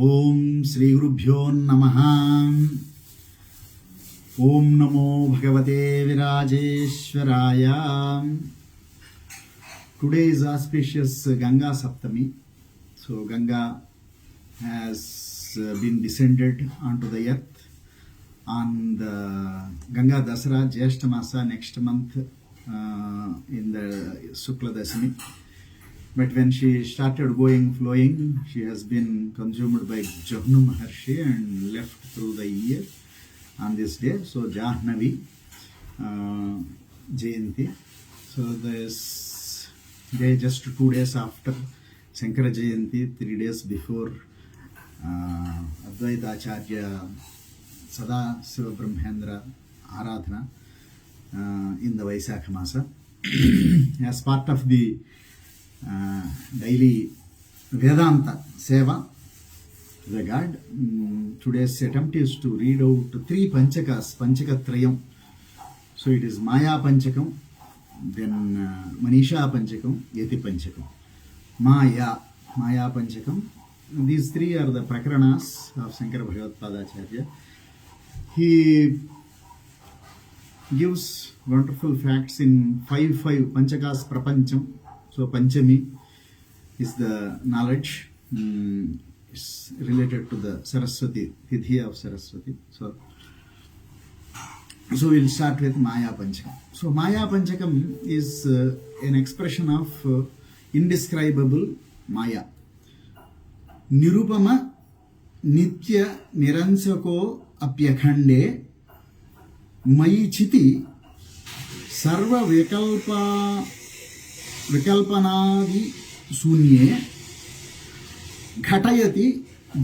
ఓం శ్రీ గురుభ్యో నమః. ఓం నమో భగవతే విరాజేశ్వరాయ. Today is auspicious Ganga Saptami. So Ganga has been descended onto the earth on the Ganga Dasara Jyeshta Masa next month in the Sukla Dasami. But when she started flowing, she has been consumed by Jahnu Maharshi and left through the year on this day. So Jahnavi Jayanti. So this day just 2 days after Shankara Jayanti, 3 days before Advaita Acharya Sada Siva Brahmendra Aradhana in the Vaisakha Masa. As part of the daily Vedanta Seva to the God, today's attempt is to read out 3 Panchakas, Panchakatrayam. So it is Maya Panchakam, then Manisha Panchakam, Yati Panchakam. Maya Panchakam. These 3 are the Prakaranas of Shankara Bhagavad Acharya. He gives wonderful facts in 5 Panchakas Prapancham. So Panchami is the knowledge. It's related to the Saraswati, Tidhi of Saraswati. So we'll start with Maya Panchakam. So Maya Panchakam is an expression of indescribable Maya. Nirupama Nitya Niransako Apyakhande Mayichiti Sarva Vikalpanadi Sunye Ghatayati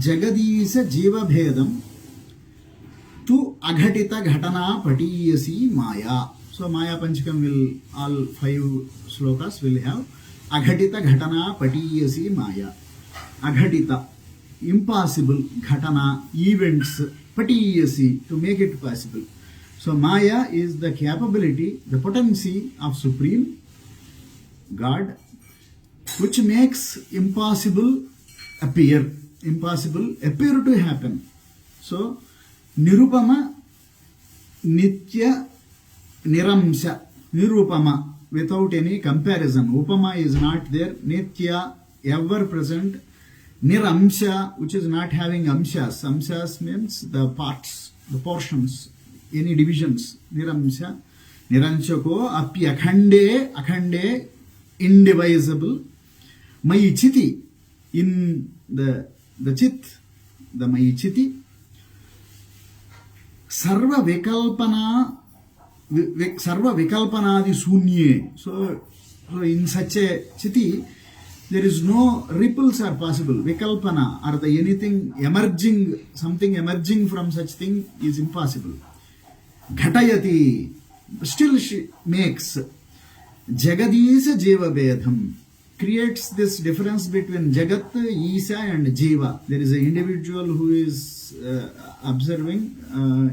Jagadisa Jiva Bhedam to Aghatita Ghatana Patiyasi Maya. So Maya Panchakam will, all 5 slokas will have Aghatita Ghatana Patiyasi Maya. Aghatita, impossible, Ghatana, events, Patiyasi, to make it possible. So Maya is the capability, the potency of Supreme God, which makes impossible appear to happen. So Nirupama Nitya Niramsha, Nirupama, without any comparison. Upama is not there. Nitya, ever present. Niramsha, which is not having amshas. Amshas means the parts, the portions, any divisions. Niramsha, Niranchako, Akhande, indivisible. Mayi Chiti, in the Chit, the Mayi Chiti. Sarva Vikalpanadi Sunye. So in such a Chiti, there is no ripples are possible. Vikalpana, or the anything emerging, something emerging from such thing is impossible. Ghatayati, still she makes. Jagadisa Jiva Bedham, creates this difference between Jagat, Isa and Jiva. There is an individual who is observing,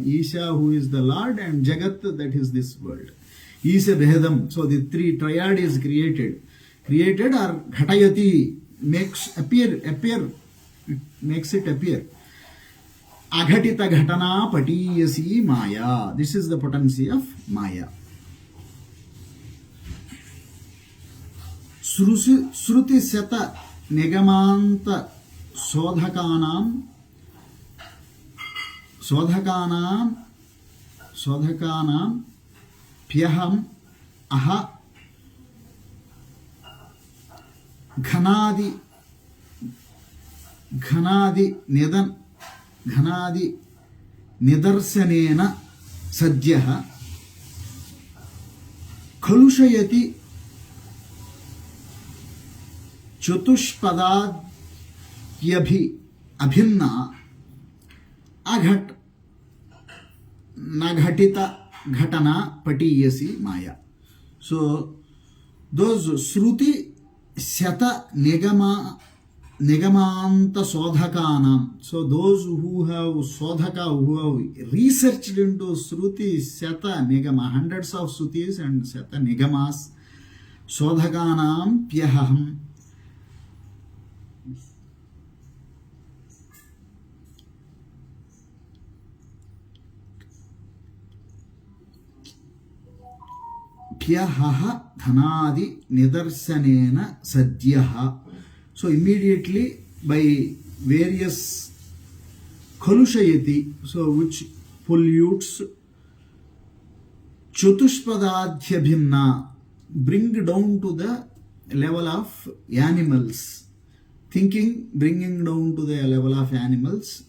Isha who is the Lord, and Jagat, that is this world. Isa Behedam, so the 3 triad is created or Ghatayati, makes it appear. Aghatita Ghatana Patiyasi Maya. This is the potency of Maya. Shruti Seta Negamanta Sodhakanam Pyaham Aha Ghanadi Nidarsanena Sadhyaha Kalushayati Chatushpadadhyabhi Abhinna Aghat Naghatita Ghatana Patiyasi Maya. So those Shruti Sata Negamanta Sodhakanam. So those who have Sodhaka, who have researched into Shruti Sata Negama, hundreds of Shrutis and Sata Negamas, Sodhakanam Pyaham Hyahah dhanadi nidarsanena sadyaha. So immediately by various kalushayati, so which pollutes, Chatushpadadhya bhimna, bring down to the level of animals. Thinking, bringing down to the level of animals.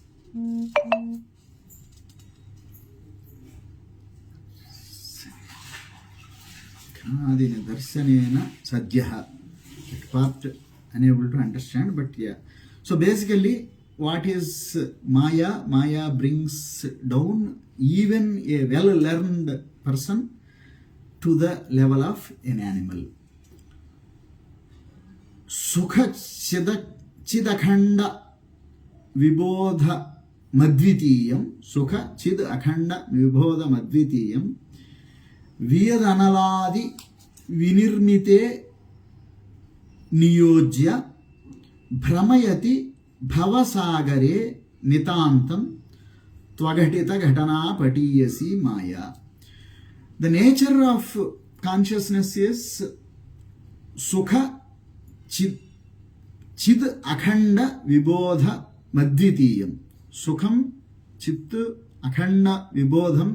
Adina darsanena sadhyaha. That part unable to understand, but yeah. So basically, what is Maya? Maya brings down even a well-learned person to the level of an animal. Sukha chidakhanda vibodha madvitiyam. Sukha chid akhanda vibodha madvitiyam. Viyadanaladi vinirmite niyojya భ్రమయతి భవసాగరే నితాంతం త్వఘటిత ఘటనా పటీయసి మాయా. The nature of consciousness is sukha chid akhanda vibodha madvitiyam. Sukham chit akhanda vibodham,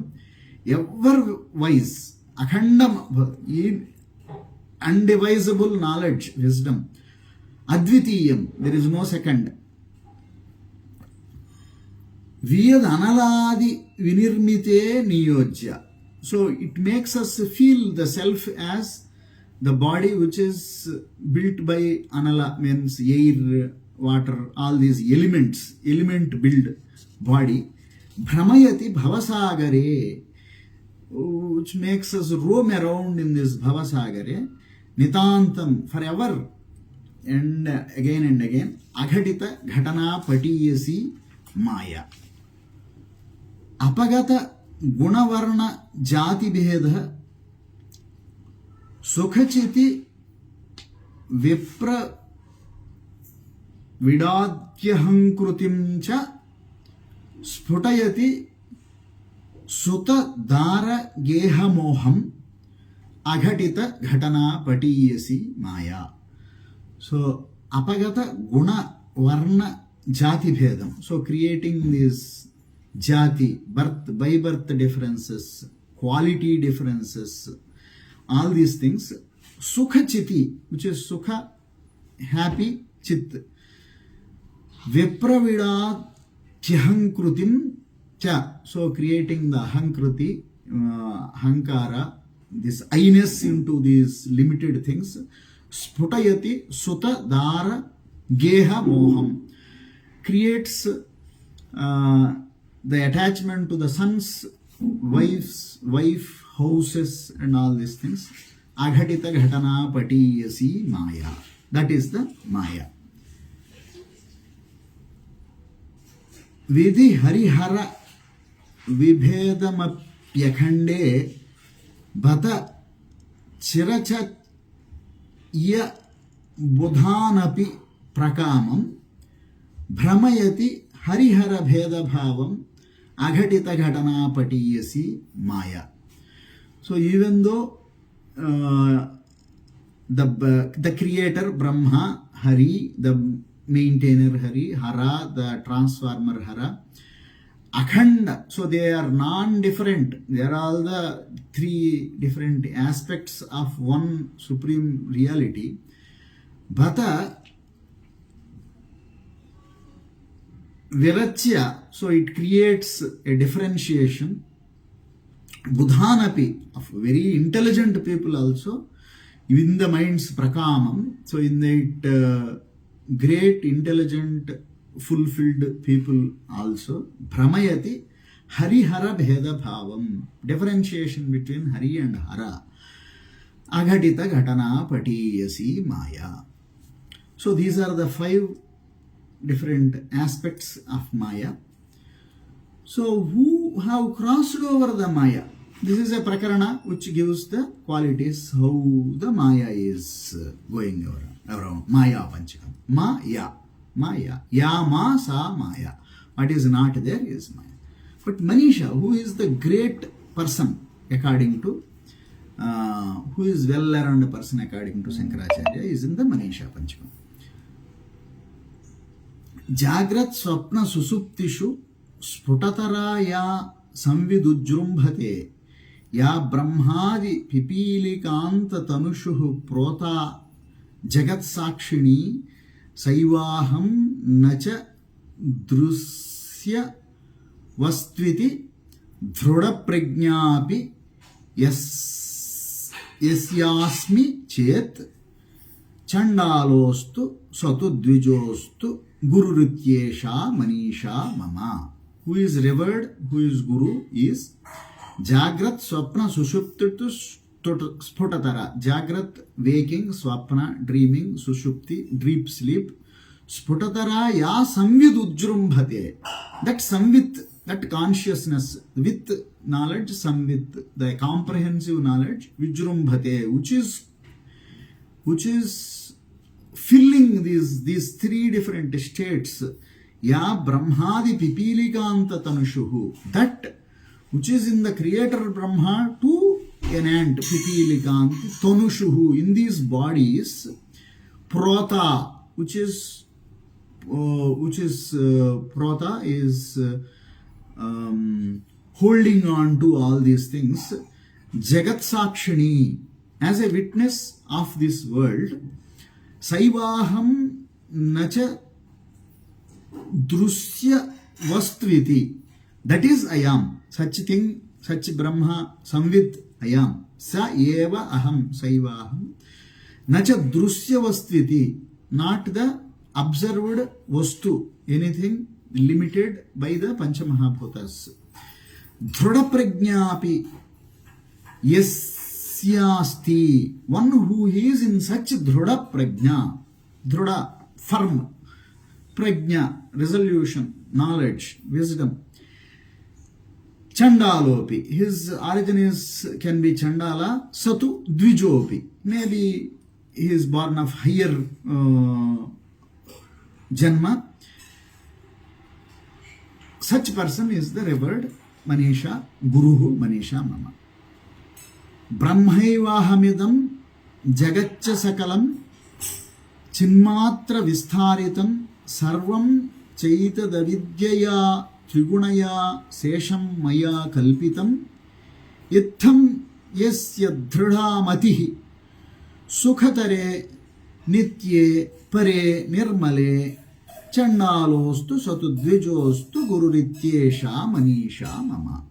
ever wise, akhanda, undivisible knowledge, wisdom. Advitiyam, there is no second. Viyad analadi vinirmite niyojya. So it makes us feel the self as the body which is built by anala, means air, water, all these elements, element build body. Brahmayati bhavasagare, which makes us roam around in this bhavasagare. Nitantam, forever. And again, aghadita ghatana patiyasi maya. Apagata gunavarna jati bheda sukhachiti vipra vidadhyahankrutim cha sputayati suta dara gehamoham aghadita ghatana patiyasi maya. So, apagata guna varna jati bhedam. So, creating this jati, by birth differences, quality differences, all these things. Sukha chiti, which is sukha, happy, chit. Vipravida chihankrutim cha. So, creating the hankruti, hankara, this I-ness into these limited things. Sputayati suta dara geha moham, creates the attachment to the sons, wife, houses, and all these things. Aghadita ghatana patiyasi maya. That is the maya. Vidhi harihara vibhedamapyakhande bhata chiracha ya budhanapi prakamam భ్రమయతి Harihara భేదభావం అఘటిత ఘటనా పటీయసి మాయా. So even though the creator Brahma, Hari, the maintainer Hari, Hara, the transformer Hara, Akhanda, so they are non-different. They are all the three different aspects of one supreme reality. Bhata Virachya, so it creates a differentiation. Budhanapi, of very intelligent people also, in the mind's prakamam, so in that great, intelligent, fulfilled people also, Brahmayati Harihara Bheda Bhavam, differentiation between Hari and Hara, Aghadita Ghatana Patiyasi Maya. So these are the 5 different aspects of Maya. So who have crossed over the Maya? This is a prakarana which gives the qualities how the Maya is going around. Maya Panchakam. Maya. Maya. Ya ma sa Maya. What is not there is Maya. But Manisha, who is the great person according to who is well-learned person according to Shankaracharya, is in the Manisha Panchakam. Jagrat Swapna Susuptishu Sputatara ya Samvidujrumbhate ya Brahmadi Pipilikanta Tanushuhu Prota Jagat Sakshini Saivaham Nacha Drusya Vastviti Dhruda Prajnapi Yasyasmi Chet Chandalostu Satudvijostu Guru Rityesha Manisha Mama. Who is revered, who is Guru, is Jagrat Swapna Sushuptitu Sputatara. Jagrat, waking, Swapna, dreaming, Sushupti, deep sleep. Sputatara ya Samvidujrumbhate. That Samvit, that consciousness, with knowledge, Samvit, the comprehensive knowledge, Vijrumbhate, which is filling these three different states. Ya Brahmadi Pipilikanta Tanushuhu. That which is in the creator Brahma to enant Pipilikanti Tanushuhu, in these bodies. Prota, which is Prota is holding on to all these things. Jagat Sakshini, as a witness of this world. Saivaham Nacha Drusya Vastviti. That is I am. Such thing, such Brahma, Samvit I am. Sa eva aham Saivaham. Nacha Drusya Vastviti. Not the observed Vastu. Anything limited by the Panchamahabhutas. Dhruda Prajnapi Yasyasti. One who is in such Dhruda Prajna. Dhruda, firm. Prajna, resolution, knowledge, wisdom. Chandalopi. His origin can be Chandala. Satu Dvijopi. Maybe he is born of higher Janma. Such person is the revered Manisha, Guruhu Manisha Mama. Brahmaivahamidam Jagatcha Sakalam Chinmatra Vistaritam Sarvam Chaitadavidyaya Trigunaya Sesham Maya Kalpitam Itham Yasya Dhrida Matihi Sukhatare Nitye Pare Nirmale Chandalostu Satudvijostu Guru Rityesha Manisha Mama.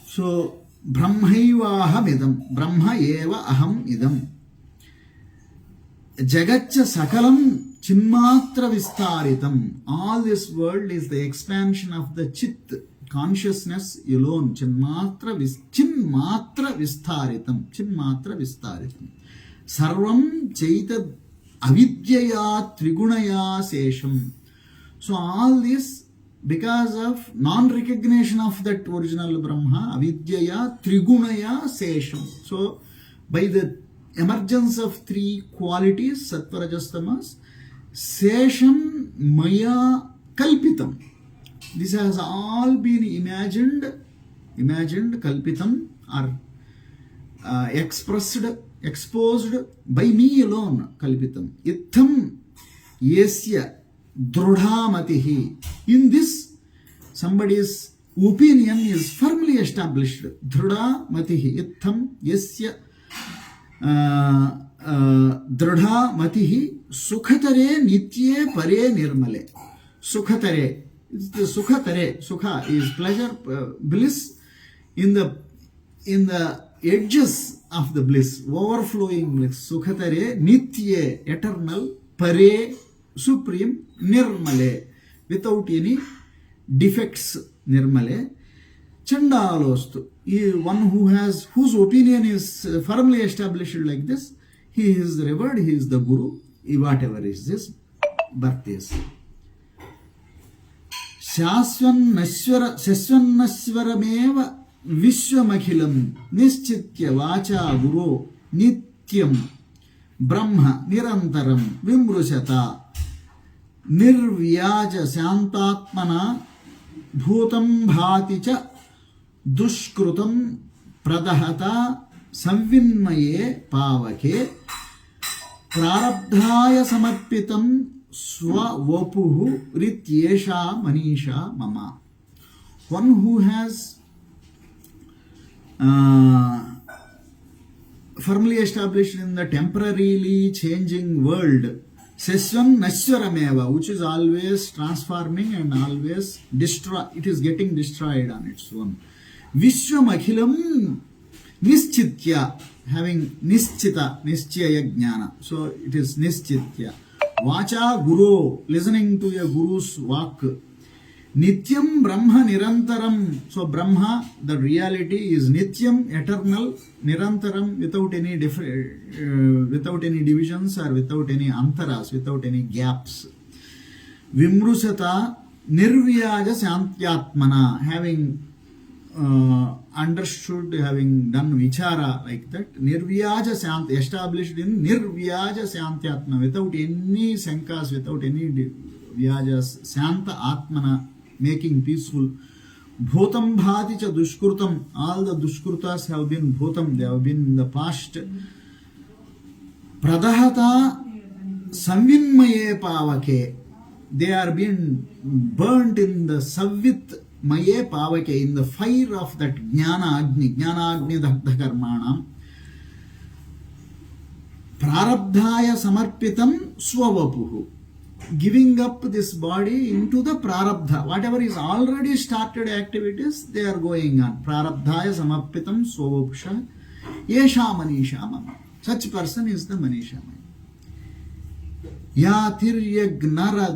So Brahmaiva idam. Brahma eva aham idam. Jagatcha Sakalam Chinmatra Vistaritam. All this world is the expansion of the Chit, consciousness alone. Chinmatra Vistaritam. Chinmatra Vistaritam. Sarvam Chaita Avidyaya Trigunaya Sesham. So all this because of non-recognition of that original Brahma, Avidyaya Trigunaya Sesham. So by the emergence of three qualities, Sattva, Rajas, Tamas, Sesham Maya Kalpitam. This has all been imagined, Kalpitam, or exposed by me alone, Kalpitam. Itham Yesya Drudhamatihi. In this, somebody's opinion is firmly established. Drudhamatihi. Itham Yesya Drudhamatihi Sukhatare Nitye Pare Nirmale. Sukhatare. It's the Sukhatare. Sukha is pleasure, bliss in the edges of the bliss, overflowing bliss. Sukhatare Nitye, eternal. Pare, supreme. Nirmale, without any defects. Nirmale. Chandalostu, one whose opinion is firmly established like this, he is the revered, he is the Guru, whatever is this birth is. Shasvannaswarameva Vishwamakhilam Nischitya Vacha Guru Nityam Brahma Nirantaram Vimrushata Nirvyaja Shantatmana Bhutam Bhati cha Dushkrutam Pradahata సంవిన్మయే పావకే ప్రారబ్ధాయ సమర్పితం స్వవపుః రిత్యేషా మనీషా మమ. One who has firmly established in the temporarily changing world, sesvam nashwarameva, which is always transforming and always it is getting destroyed on its own. Vishwam akhilam nischitya, having nischaya jnana, so it is nischitya. Vacha guru, listening to a guru's vak. Nityam Brahma Nirantaram. So Brahma, the reality, is Nityam, eternal, Nirantaram, without any without any divisions or without any antaras, without any gaps. Vimrusata Nirvyaja Santyatmana, having understood, having done vichara like that, Nirvyaja established in Nirvyaja Santyatmana, without any sankas, without any vyajas, Santa Atmana, making peaceful. Bhutam bhati cha dushkrutam, all the dushkrutas have been bhutam, they have been in the past. Pradahata samvinmaye pavake, they are being burnt in the savvit maye pavake, in the fire of that jnana agni dagdha karmanam. Prarabdhaya samarpitam swavapuhu, giving up this body into the prarabdha. Whatever is already started activities, they are going on. Prarabdhaya samarpitam swavapusha yesha manisha mama. Such person is the manisha mama. Ya tiryagnara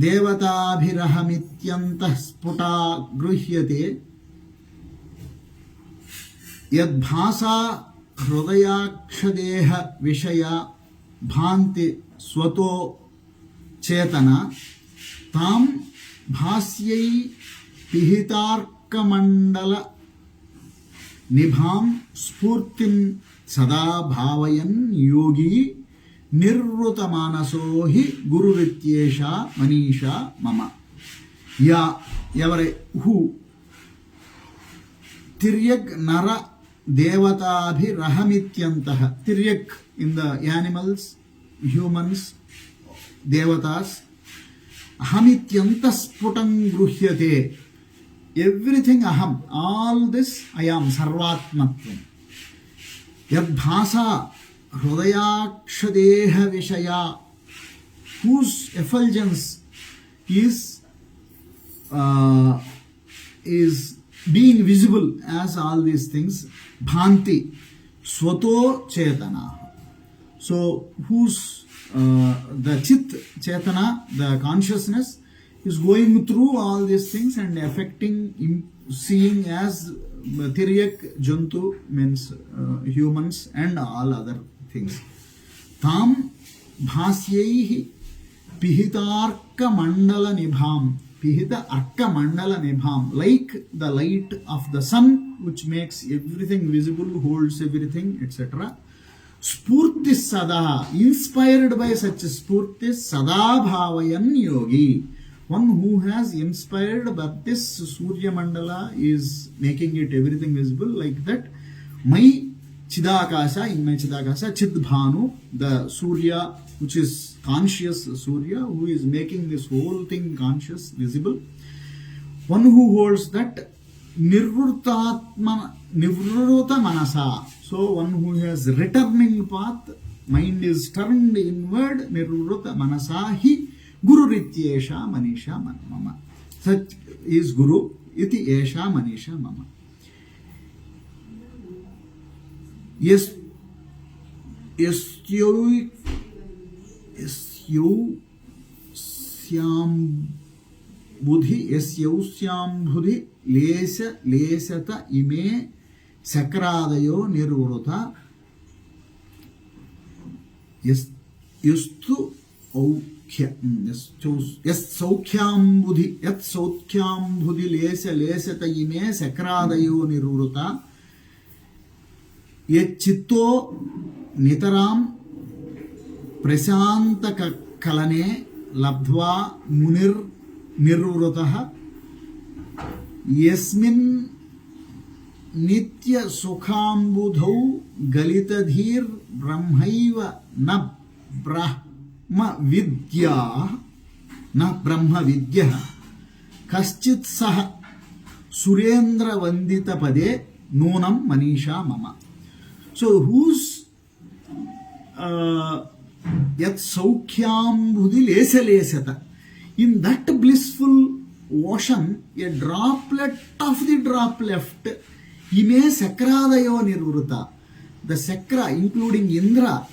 devatabhirahamityantah sputa gruhyate yadbhasa hrudayakshadeha vishaya bhanti స్వతో చేతన తాం భాస్యై పిహితార్కమండల నిభాం స్ఫూర్తిం సదా భావయన్ యోగి నిర్వృత మానసో హి గురురిత్యేష మనీషా మమ. Yeah, ఎవరి, who, తిర్యక్ నర దేవతాభిరహమిత్యంతః, తిర్యక్ in the animals, humans, devatas, ahamityanta sputam gruhyate, everything aham, all this I am, sarvatmatvam. Yadbhasa hrudayakshadeha vishaya, whose effulgence is being visible as all these things, bhanti swato chetana. So, whose the chit, chetana, the consciousness is going through all these things and affecting, seeing as tiryak, jantu means humans and all other things. Tam bhasyaihi pihitarka mandala nibham, pihita arka mandala nibham, like the light of the sun which makes everything visible, holds everything, etc. Spurti sada, inspired by such spurti sada bhavayan yogi. One who has inspired by this Surya Mandala is making it everything visible like that. My Chidakasha, in my Chidakasha, Chidbhanu, the Surya, which is conscious Surya, who is making this whole thing conscious, visible. One who holds that Nivruta Manasa. So one who has returning path, mind is turned inward, Nirvruta Manasa hi Guru Rityesha Manisha Mama. Such is Guru, iti Esha Manisha Mama. Yes, Yausyambudhi Lesata ime Sakradayo nirvruta yastu aukhya yatsaukyambudhi lesata ime sakradayo nirvruta yachitto nitaram prashanta kalane labdhva munir nirvrutah yasmin నిత్య సుఖాంబుధౌ గలితధీర్ బ్రహ్మైవ న బ్రహ్మ విద్యా న బ్రహ్మ విద్య కశ్చిత్ సహ సురేంద్ర వందిత పదే నూనం మనీషా మమ. So whose యత్ సౌఖ్యాంబుధి లేసలేసత, in that blissful ocean a droplet of the drop left ime sakradayo nirvruta. The sakra including Indra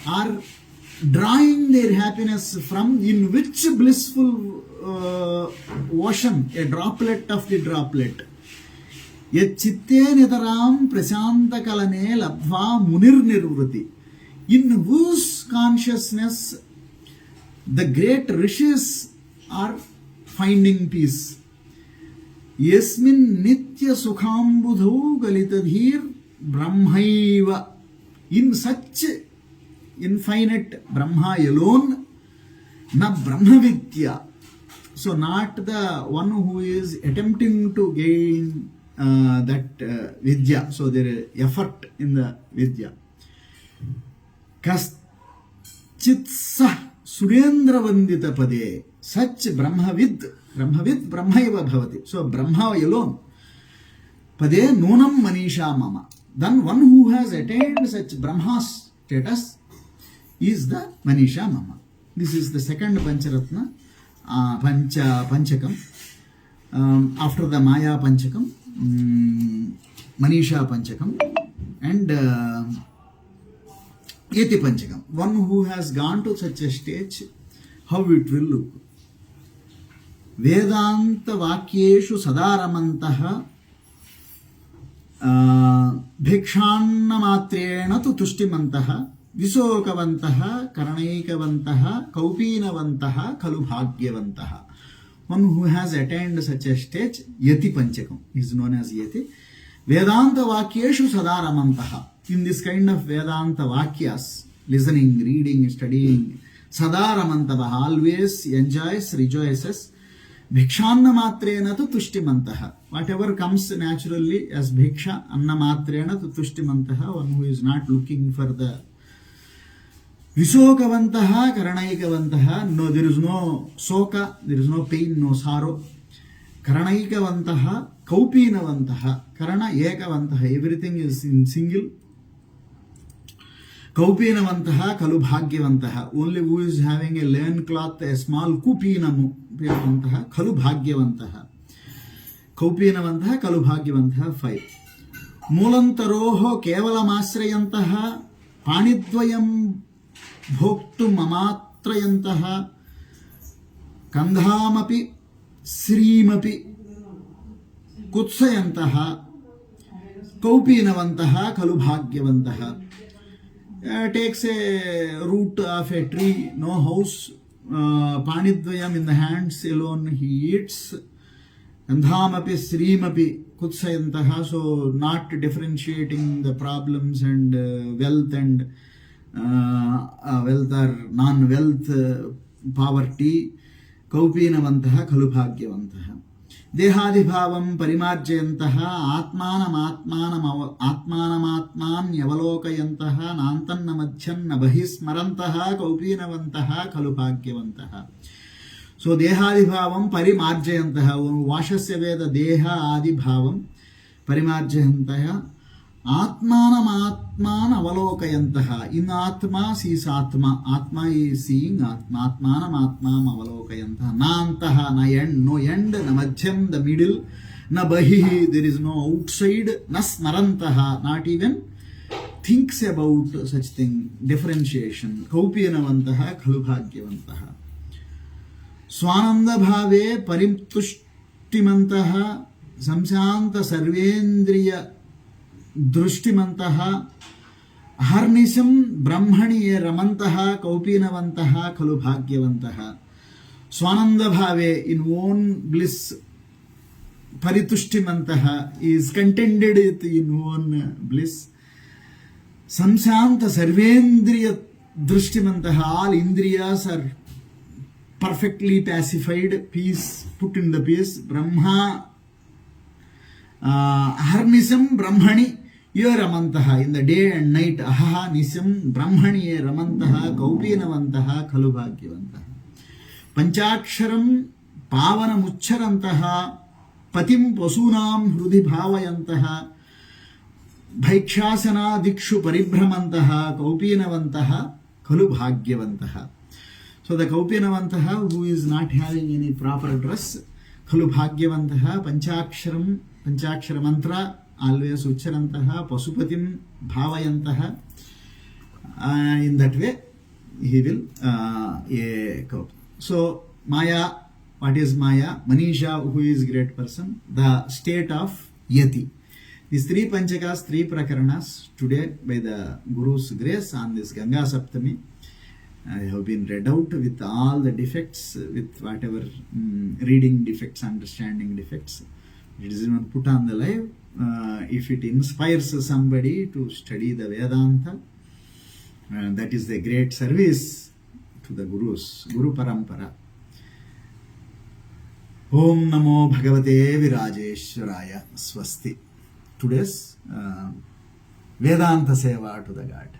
are drawing their happiness from in which blissful ocean, a droplet of the droplet. Yet chitte nitaram prasanta kalane labdva munir nirvriti, in whose consciousness the great rishis are finding peace. Yasmin nitya sukhambuddhau galitadhir brahmaiva, in such infinite Brahma alone, na brahmavidya. So not the one who is attempting to gain that vidya, so there is effort in the vidya. Kaschitsa surendra vandita pade, such brahmavid brahmaiva bhavati, so Brahma alone, pade nunam manisha mama, then one who has attained such Brahma's status is the manisha mama. This is the second pancharatna, panchakam, after the Maya panchakam, manisha panchakam, and yati panchakam. One who has gone to such a stage, how it will look. Vedanta vakyeshu sadaramantah భిక్షాన్నమాత్రేణ తు తుష్టిమంతః విశోకవంతః కరణైకవంతః కౌపీనవంతః ఖలు భాగ్యవంతః. One who has attained such a stage, yati panchakam is known as yati. Vedanta vakyeshu sadaramantah, in this kind of Vedanta vakyas, listening, reading, studying, sadaramantah, always enjoys, rejoices. Bhikshanna tu tushtimantaha, whatever comes naturally as bhiksha, anna matrena tu tushtimantaha, one who is not looking for the visokavantaha karanaikavantaha, no, there is no soka, there is no pain, no sorrow. Karanaikavantaha kaupinavantaha, karana ekavantaha, everything is in single. Kaupinavantaha kalu bhagyavantaha, only who is having a learn cloth, a small kupinamu kalu bhagyavantaha. Kaupinavantaha kalu bhagyavantaha. 5. Mulantaroho kevalamasrayantaha panidvayam bhoktu mamatrayantaha kandhamapi srimapi kutsayantaha kaupinavantaha kalu bhagyavantaha. Takes a root of a tree, no house, panidvayam in the hands alone he eats, andhamapi srimapi kutsayantaha, so not differentiating the problems and wealth and wealth or non-wealth, poverty. Kaupinavantaha khalu bhagyavantaha. Dehadibhavam parimarjayantaha atmanamatmanyavalokayantaha nantanna madhyanna bahismarantaha kaupinavantaha khalu bhagyavantaha. So dehadibhavam parimarjayantaha, vashasya veda deha adibhavam parimarjayantaha atmanamatmanavalokayantah. In atma sees atma, atma is seeing atma, atmanamatmam avalokayantah. Nantaha, na end, no end, na madhyam, the middle, na bahihi, there is no outside, na smarantaha, not even thinks about such thing, differentiation. Kaupinavantaha khalu bhagyavantaha. Swananda bhave parimtushtimantaha samsanta sarvendriya दृष्टिमंतः अहर्निशं ब्रह्मणि ये रमन्तः कौपीनवन्तः खलु भाग्यवन्तः. स्वानंद भावे, in own bliss, paritushtimantah is contented in own bliss. Samsanta sarvendriya drishtimantah, all indriyas are perfectly pacified, peace, put in the peace. Brahma అహర్నిశం బ్రహ్మణి యో రమంతః, in the day and night అహహ నిశం బ్రహ్మణి ఏ రమంతః కౌపీనవంతః ఖలు భాగ్యవంతః. పంచాక్షరం పావనముచ్చరంతః పతిం పశూనాం హృది భావయంతః భైక్షాసనాదిక్షు పరిభ్రమంతః కౌపీనవంతః ఖలు భాగ్యవంతః. So the Kaupinavantah who is not having any proper dress, Khalu Bhagyavantah, Panchakshara mantra, always Ucharantaha, Pasupatim Bhavayantaha. In that way, he will cope. So Maya, what is Maya? Manisha, who is great person, the state of Yati. These three Panchakas, three Prakaranas, today by the Guru's grace on this Ganga Saptami, I have been read out with all the defects, with whatever reading defects, understanding defects. It is even put on the live. If it inspires somebody to study the Vedanta, that is the great service to the Gurus, Guru Parampara. Om Namo Bhagavate Virajeshwaraya Swasti. Today's Vedanta Seva to the God.